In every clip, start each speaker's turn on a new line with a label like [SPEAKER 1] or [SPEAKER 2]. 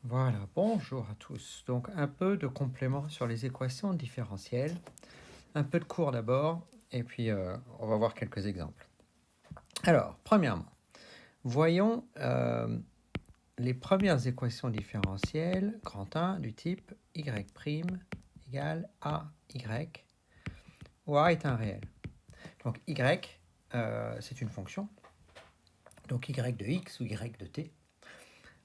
[SPEAKER 1] Voilà, bonjour à tous. Donc un peu de complément sur les équations différentielles, un peu de cours d'abord, et puis on va voir quelques exemples. Alors, premièrement, voyons les premières équations différentielles, grand 1, du type y' égale AY, où A est un réel. Donc y, c'est une fonction, donc y de x ou y de t.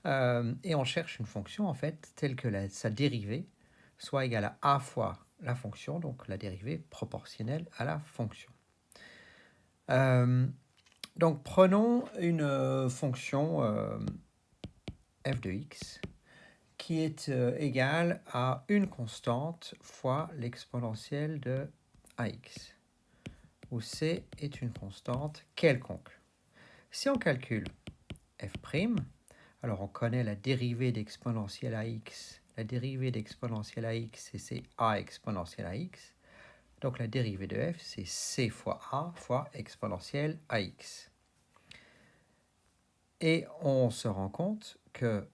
[SPEAKER 1] Et on cherche une fonction, en fait, telle que sa dérivée soit égale à fois la fonction, donc la dérivée proportionnelle à la fonction. Donc prenons une fonction f de x qui est égale à une constante fois l'exponentielle de ax, où c est une constante quelconque. Si on calcule f', alors on connaît la dérivée d'exponentielle ax. La dérivée d'exponentielle ax, c'est a exponentielle ax. Donc la dérivée de f, c'est c fois a fois exponentielle ax. Et on se rend compte que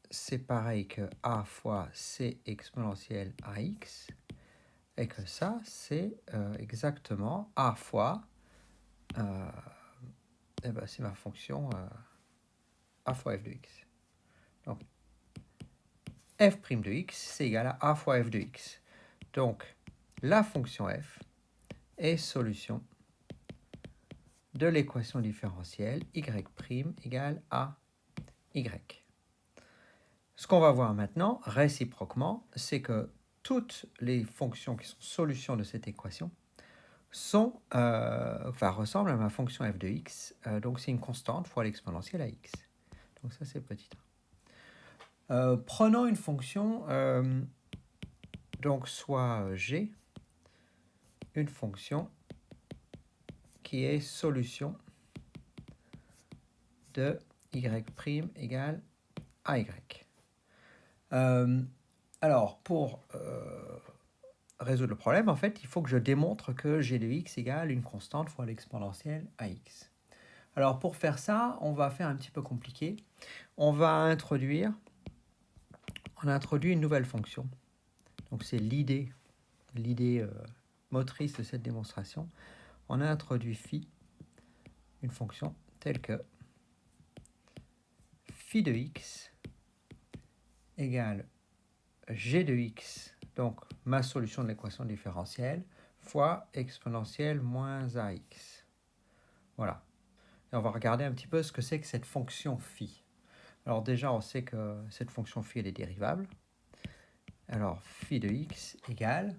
[SPEAKER 1] c'est pareil que a fois c exponentielle ax, et que ça, c'est exactement a fois, c'est ma fonction a fois f de x. Donc f' de x, c'est égal à fois f de x. Donc, la fonction f est solution de l'équation différentielle y' égale à y. Ce qu'on va voir maintenant, réciproquement, c'est que toutes les fonctions qui sont solutions de cette équation ressemblent à ma fonction f de x. Donc, c'est une constante fois l'exponentielle à x. Donc, ça, c'est petit 1. Prenons une fonction, donc soit g, une fonction qui est solution de y' égale à y. Alors, pour résoudre le problème, en fait, il faut que je démontre que g de x égale une constante fois l'exponentielle à x. Alors, pour faire ça, on va faire un petit peu compliqué. On introduit une nouvelle fonction. Donc, c'est l'idée motrice de cette démonstration. On a introduit phi, une fonction telle que phi de x égale g de x, donc ma solution de l'équation différentielle, fois exponentielle moins ax. Voilà. Et on va regarder un petit peu ce que c'est que cette fonction phi. Alors déjà, on sait que cette fonction phi, elle est dérivable. Alors, phi de x égale...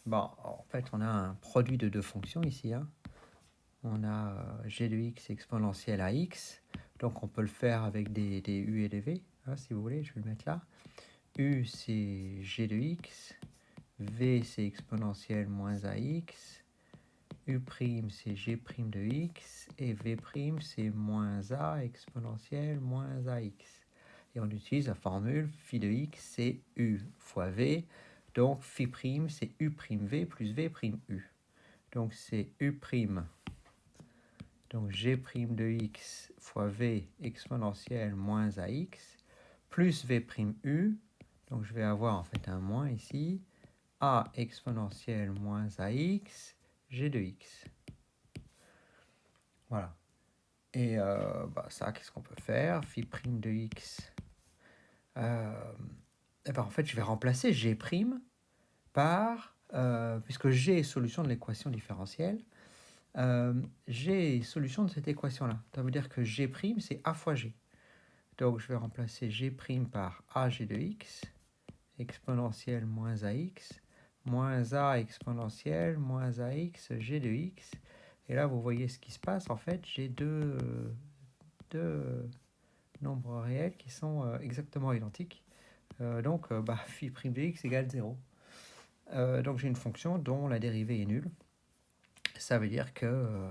[SPEAKER 1] Bon, en fait, on a un produit de deux fonctions ici. On a g de x exponentielle à x. Donc, on peut le faire avec des u et des v. Si vous voulez, je vais le mettre là. U, c'est g de x. V, c'est exponentielle moins ax. U', c'est g' de x. Et v', c'est moins a exponentielle moins ax. Et on utilise la formule phi de x, c'est u fois v. Donc, phi', c'est u'v plus v' u. Donc, c'est u', donc g' de x fois v exponentielle moins ax, plus v' u. Donc, je vais avoir en fait un moins ici. A exponentielle moins ax, g de x. Voilà. Et ça, qu'est-ce qu'on peut faire? Phi' de x. En fait, je vais remplacer g' par, puisque g est solution de l'équation différentielle, g est solution de cette équation-là. Ça veut dire que g', c'est a fois g. Donc, je vais remplacer g' par ag de x, exponentielle moins ax, moins a exponentielle moins ax, g de x. Et là, vous voyez ce qui se passe. En fait, j'ai deux nombres réels qui sont exactement identiques. Donc, phi' de x égale 0. Donc, j'ai une fonction dont la dérivée est nulle. Ça veut dire que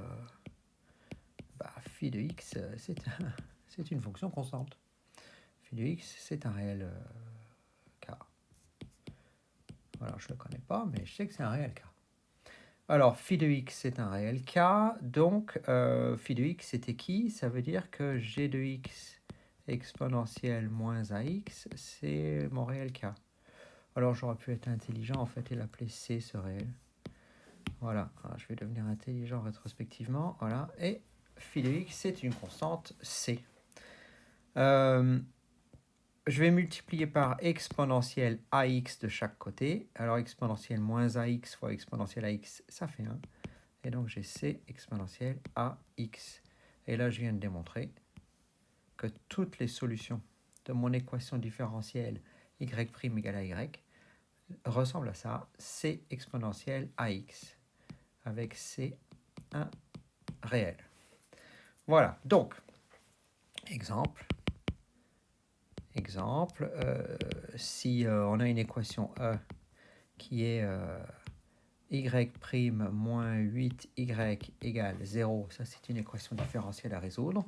[SPEAKER 1] phi de x, c'est une fonction constante. Phi de x, c'est un réel k. Alors, je ne le connais pas, mais je sais que c'est un réel k. Alors, phi de x, c'est un réel k. Donc, phi de x, c'était qui? Ça veut dire que g de x exponentielle moins AX, c'est mon réel K. Alors j'aurais pu être intelligent en fait et l'appeler C ce réel. Voilà, alors, je vais devenir intelligent rétrospectivement. Voilà, et phi de x c'est une constante C. Je vais multiplier par exponentielle AX de chaque côté. Alors exponentielle moins AX fois exponentielle AX, ça fait 1. Et donc j'ai C exponentielle AX. Et là je viens de démontrer que toutes les solutions de mon équation différentielle y' égale à y ressemblent à ça, C exponentielle AX, avec C un réel. Voilà, donc, exemple, si on a une équation E qui est y' moins 8y égale 0, ça c'est une équation différentielle à résoudre.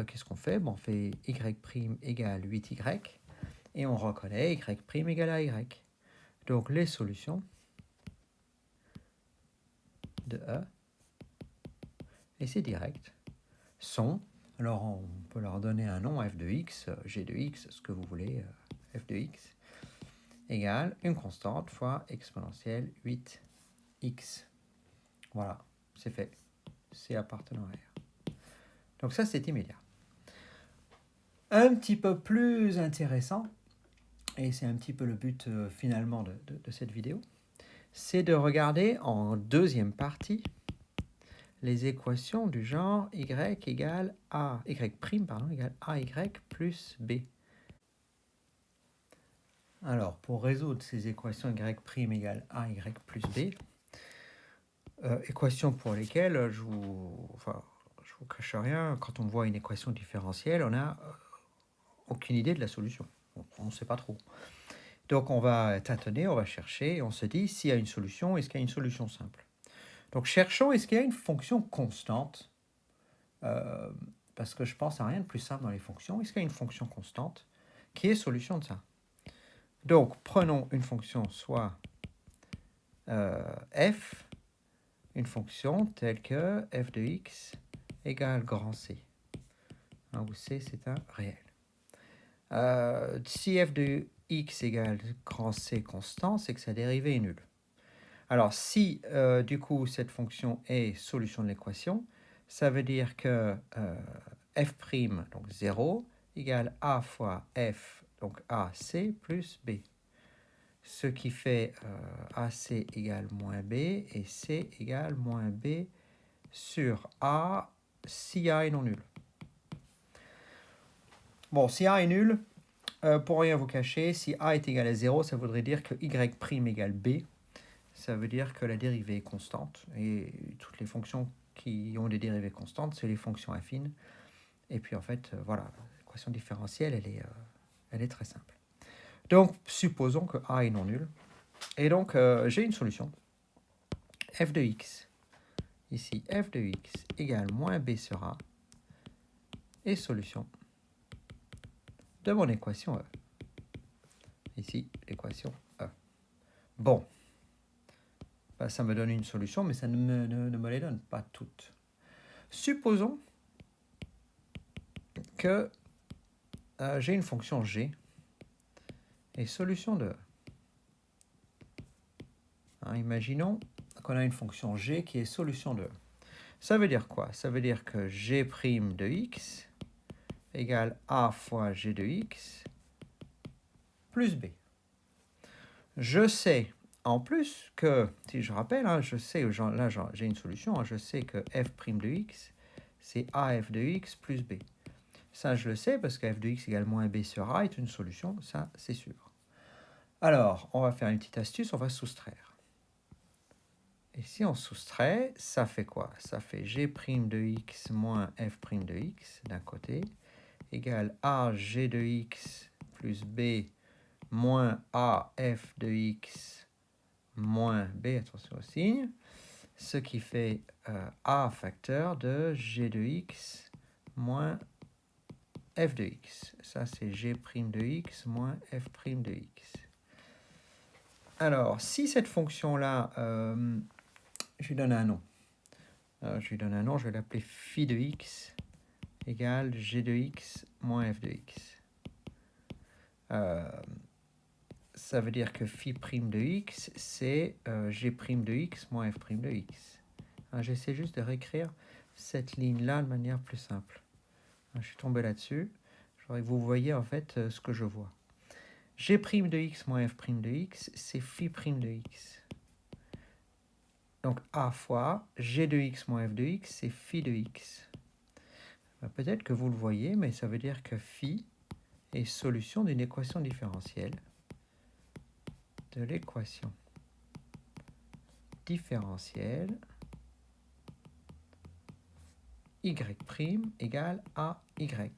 [SPEAKER 1] Qu'est-ce qu'on fait? On fait y' égale 8y et on reconnaît y' égale à y. Donc les solutions de E, et c'est direct, sont, alors on peut leur donner un nom, f de x, g de x, ce que vous voulez, f de x, égale une constante fois exponentielle 8x. Voilà, c'est fait. C'est appartenant à R. Donc ça, c'est immédiat. Un petit peu plus intéressant, et c'est un petit peu le but finalement de cette vidéo, c'est de regarder en deuxième partie les équations du genre y égale a, y', égale ay plus b. Alors, pour résoudre ces équations y' égale ay plus b, équations pour lesquelles je vous cache rien, quand on voit une équation différentielle, on n'a aucune idée de la solution. On ne sait pas trop. Donc on va tâtonner, on va chercher, et on se dit s'il y a une solution, est-ce qu'il y a une solution simple? Donc cherchons, est-ce qu'il y a une fonction constante? Parce que je pense à rien de plus simple dans les fonctions. Est-ce qu'il y a une fonction constante qui est solution de ça? Donc prenons une fonction soit f, une fonction telle que f de x égale grand C, où C c'est un réel. Si f de x égale grand C constant, c'est que sa dérivée est nulle. Alors si du coup cette fonction est solution de l'équation, ça veut dire que f', donc 0, égale a fois f, donc ac plus b. Ce qui fait ac égale moins b et c égale moins b sur a si a est non nul. Bon, si a est nul, pour rien vous cacher, si a est égal à 0, ça voudrait dire que y' égale b. Ça veut dire que la dérivée est constante. Et toutes les fonctions qui ont des dérivées constantes, c'est les fonctions affines. Et puis en fait, voilà, l'équation différentielle, elle est très simple. Donc, supposons que a est non nul. Et donc, j'ai une solution. F de x, ici, f de x égale moins b sur a, est solution de mon équation E. Ici, l'équation E. Bon, ben, ça me donne une solution, mais ça ne me les donne pas toutes. Supposons que j'ai une fonction g et solution de E. Hein, imaginons qu'on a une fonction g qui est solution de E. Ça veut dire quoi? Ça veut dire que g' de x égale a fois g de x plus b. Je sais en plus que, si je rappelle, hein, je sais, là j'ai une solution, hein, je sais que f' de x, c'est af de x plus b. Ça, je le sais parce que f de x égale moins b sur a est une solution, ça, c'est sûr. Alors, on va faire une petite astuce, on va soustraire. Et si on soustrait, ça fait quoi? Ça fait g' de x moins f' de x, d'un côté, égale a g de x plus b moins a f de x moins b, attention au signe, ce qui fait a facteur de g de x moins f de x. Ça, c'est g' de x moins f' de x. Alors, si cette fonction-là, je lui donne un nom. Je lui donne un nom, je vais l'appeler phi de x égale g de x moins f de x. Ça veut dire que phi prime de x, c'est g prime de x moins f prime de x. J'essaie juste de réécrire cette ligne-là de manière plus simple. Je suis tombé là-dessus. Je voudrais que vous voyez en fait ce que je vois. G' de x moins f' de x, c'est phi prime de x. Donc a fois g de x moins f de x, c'est phi de x. Peut-être que vous le voyez, mais ça veut dire que phi est solution d'une équation différentielle. De l'équation différentielle y' égale à y.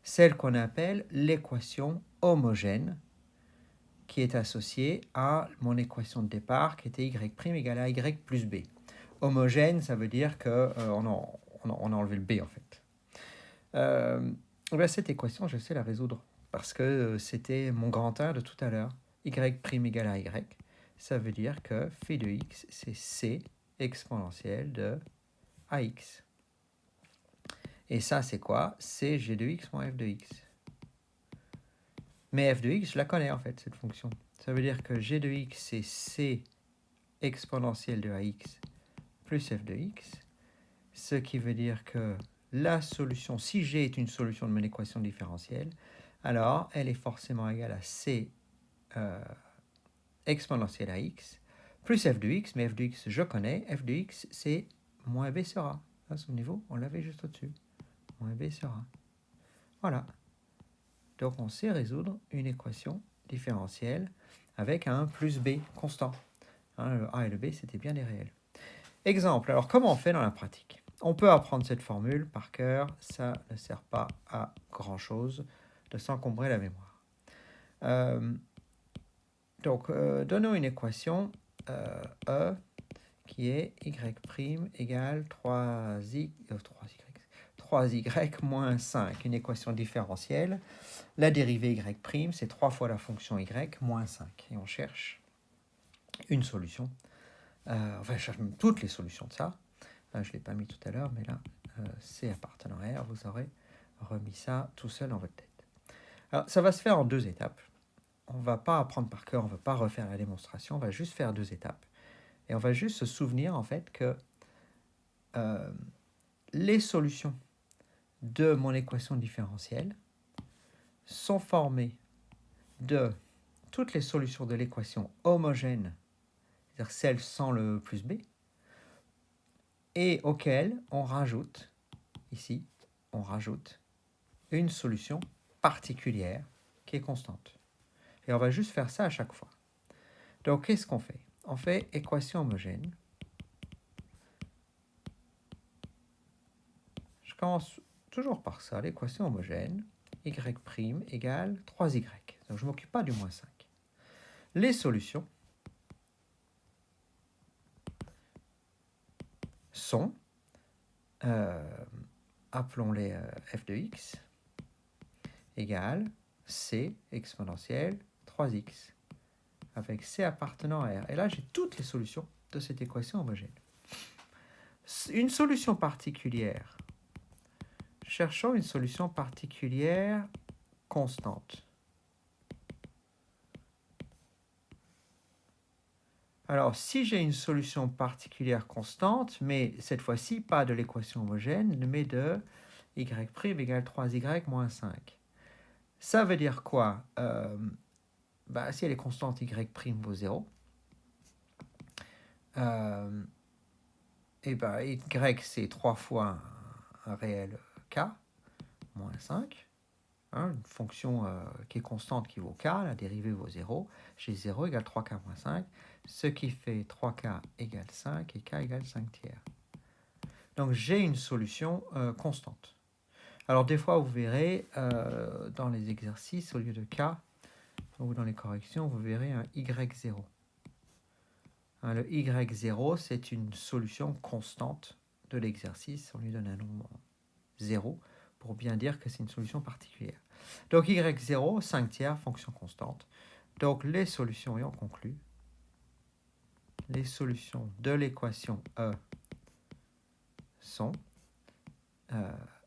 [SPEAKER 1] Celle qu'on appelle l'équation homogène, qui est associée à mon équation de départ, qui était y' égale à y plus b. Homogène, ça veut dire qu'on a enlevé le b, en fait. Cette équation, je sais la résoudre, parce que c'était mon grand 1 de tout à l'heure. Y' égale à y. Ça veut dire que phi de x, c'est c exponentielle de ax. Et ça, c'est quoi? C'est g de x moins f de x. Mais f de x, je la connais en fait, cette fonction. Ça veut dire que g de x, c'est c exponentielle de ax plus f de x. Ce qui veut dire que la solution, si g est une solution de mon équation différentielle, alors elle est forcément égale à c exponentielle à x plus f de x. Mais f de x, je connais. F de x, c'est moins b sur a. À ce niveau, on l'avait juste au-dessus. Moins b sur a. Voilà. Donc on sait résoudre une équation différentielle avec un plus b constant. Le a et le b, c'était bien des réels. Exemple, alors comment on fait dans la pratique? On peut apprendre cette formule par cœur, ça ne sert pas à grand-chose de s'encombrer la mémoire. Donnons une équation E qui est y' égale 3y moins 5, une équation différentielle. La dérivée y', c'est 3 fois la fonction y moins 5. Et on cherche une solution. Je cherche même toutes les solutions de ça. Je ne l'ai pas mis tout à l'heure, mais là, c'est appartenant à R. Vous aurez remis ça tout seul dans votre tête. Alors, ça va se faire en 2 étapes. On ne va pas apprendre par cœur, on ne va pas refaire la démonstration, on va juste faire 2 étapes. Et on va juste se souvenir, en fait, que les solutions de mon équation différentielle sont formées de toutes les solutions de l'équation homogène, c'est-à-dire celle sans le plus b, et auxquelles on rajoute, ici, on rajoute une solution particulière qui est constante. Et on va juste faire ça à chaque fois. Donc, qu'est-ce qu'on fait? On fait équation homogène. Je commence toujours par ça, l'équation homogène, y' égale 3y. Donc, je ne m'occupe pas du moins 5. Les solutions sont, appelons-les f de x, égale c exponentielle 3x, avec c appartenant à R. Et là, j'ai toutes les solutions de cette équation homogène. Une solution particulière. Cherchons une solution particulière constante. Alors, si j'ai une solution particulière constante, mais cette fois-ci, pas de l'équation homogène, mais de y' égale 3y moins 5. Ça veut dire quoi? Si elle est constante, y' vaut 0. Y, c'est 3 fois un réel k, moins 5. Une fonction qui est constante qui vaut k, la dérivée vaut 0. J'ai 0 égale 3k moins 5, ce qui fait 3k égale 5 et k égale 5 tiers. Donc j'ai une solution constante. Alors des fois, vous verrez dans les exercices, au lieu de k, ou dans les corrections, vous verrez un y0. Le y0, c'est une solution constante de l'exercice. On lui donne un nombre 0 pour bien dire que c'est une solution particulière. Donc y0, 5 tiers, fonction constante. Donc les solutions, et on conclut, les solutions de l'équation E sont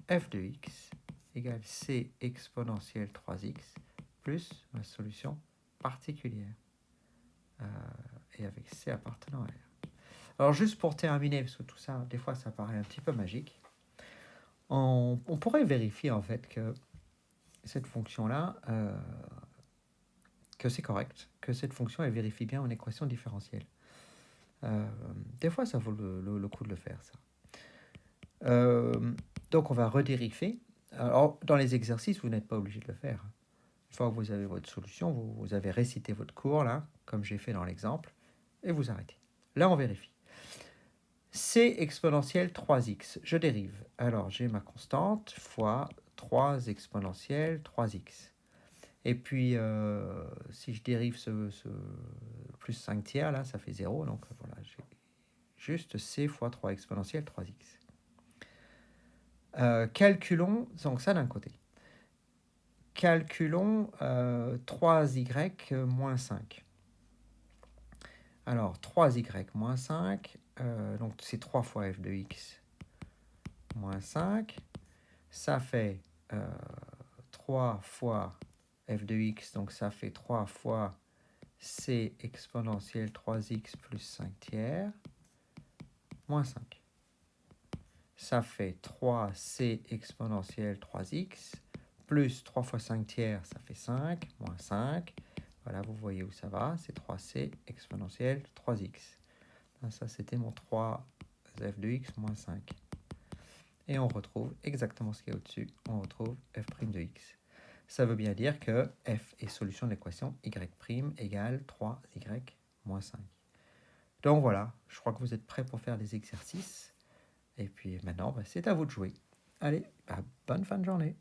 [SPEAKER 1] f de x égale c exponentielle 3x plus ma solution particulière. Et avec c appartenant à R. Alors juste pour terminer, parce que tout ça, des fois ça paraît un petit peu magique, on pourrait vérifier en fait que cette fonction-là, que c'est correct, que cette fonction elle vérifie bien en équation différentielle. Des fois ça vaut le coup de le faire ça. Donc on va redériver. Alors dans les exercices vous n'êtes pas obligé de le faire. Une fois que vous avez votre solution, vous avez récité votre cours là, comme j'ai fait dans l'exemple, et vous arrêtez. Là on vérifie. C exponentielle 3x, je dérive. Alors j'ai ma constante fois 3 exponentielle 3x. Et puis, si je dérive ce plus 5 tiers, là, ça fait 0. Donc, voilà, j'ai juste c fois 3 exponentielle 3x. Calculons, donc ça d'un côté. Calculons 3y moins 5. Alors, 3y moins 5, donc c'est 3 fois f de x moins 5. Ça fait 3 fois f de x, donc ça fait 3 fois c exponentielle 3x plus 5 tiers, moins 5. Ça fait 3c exponentielle 3x, plus 3 fois 5 tiers, ça fait 5, moins 5. Voilà, vous voyez où ça va, c'est 3c exponentielle 3x. Ça, c'était mon 3f de x moins 5. Et on retrouve exactement ce qu'il y a au-dessus, on retrouve f' de x. Ça veut bien dire que f est solution de l'équation y' égale 3y moins 5. Donc voilà, je crois que vous êtes prêts pour faire des exercices. Et puis maintenant, c'est à vous de jouer. Allez, bonne fin de journée.